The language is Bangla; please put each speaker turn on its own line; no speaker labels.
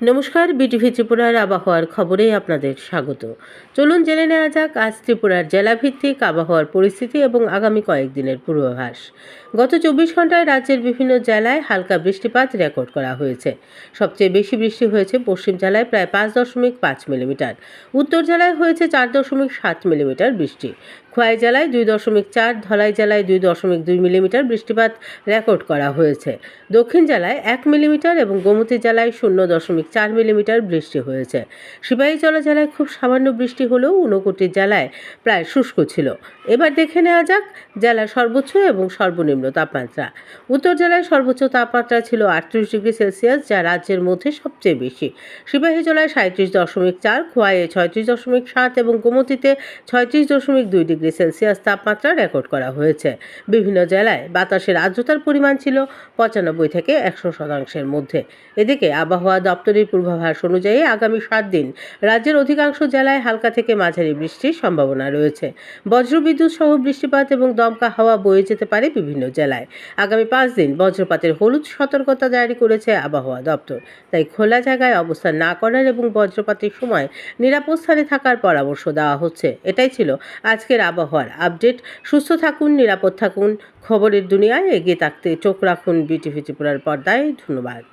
নমস্কার, বিটিভি ত্রিপুরার আবহাওয়ার খবরে আপনাদের স্বাগত। চলুন জেনে নেওয়া যাক আজ ত্রিপুরার জেলাভিত্তিক আবহাওয়ার পরিস্থিতি এবং আগামী কয়েকদিনের পূর্বাভাস। গত 24 ঘন্টায় রাজ্যের বিভিন্ন জেলায় হালকা বৃষ্টিপাত রেকর্ড করা হয়েছে। সবচেয়ে বেশি বৃষ্টি হয়েছে পশ্চিম জেলায় প্রায় 5.5 মিলিমিটার, উত্তর জেলায় হয়েছে 4.7 মিলিমিটার বৃষ্টি, খোয়াই জেলায় 2.4, ধলাই জেলায় 2.2 মিলিমিটার বৃষ্টিপাত রেকর্ড করা হয়েছে। দক্ষিণ জেলায় 1 মিলিমিটার এবং গোমতী জেলায় 0.4 মিলিমিটার বৃষ্টি হয়েছে। সিপাহীজলা জেলায় খুব সামান্য বৃষ্টি হলেও ঊনকোটি জেলায় প্রায় শুষ্ক ছিল। এবার দেখে নেওয়া যাক জেলার সর্বোচ্চ এবং সর্বনিম্ন তাপমাত্রা। উত্তর জেলায় সর্বোচ্চ তাপমাত্রা ছিল 38 ডিগ্রি সেলসিয়াস, যা রাজ্যের মধ্যে সবচেয়ে বেশি। সিপাহীজলায় 37.4, খোয়াইয়ে 36.7 এবং গোমতীতে 36.2 ডিগ্রি সেলসিয়াস তাপমাত্রা রেকর্ড করা হয়েছে। বিভিন্ন জেলায় বাতাসের আর্দ্রতার পরিমাণ ছিল 95 থেকে 100% মধ্যে। এদিকে আবহাওয়া দপ্তরের পূর্বাভাস অনুযায়ী আগামী 7 দিন রাজ্যের অধিকাংশ জেলায় হালকা থেকে মাঝারি বৃষ্টির সম্ভাবনা রয়েছে। বজ্রবিদ্যুৎ সহ বৃষ্টিপাত এবং দমকা হাওয়া বয়ে যেতে পারে বিভিন্ন জেলায়। আগামী 5 দিন বজ্রপাতের হলুদ সতর্কতা জারি করেছে আবহাওয়া দপ্তর। তাই খোলা জায়গায় অবস্থান না করার এবং বজ্রপাতের সময় নিরাপদ স্থানে থাকার পরামর্শ দেওয়া হচ্ছে। এটাই ছিল আজকের আবহাওয়ার আপডেট। সুস্থ থাকুন, নিরাপদ থাকুন। খবরের দুনিয়ায় এগিয়ে থাকতে চোখ রাখুন বিটিভি ত্রিপুরার পর্দায়। ধন্যবাদ।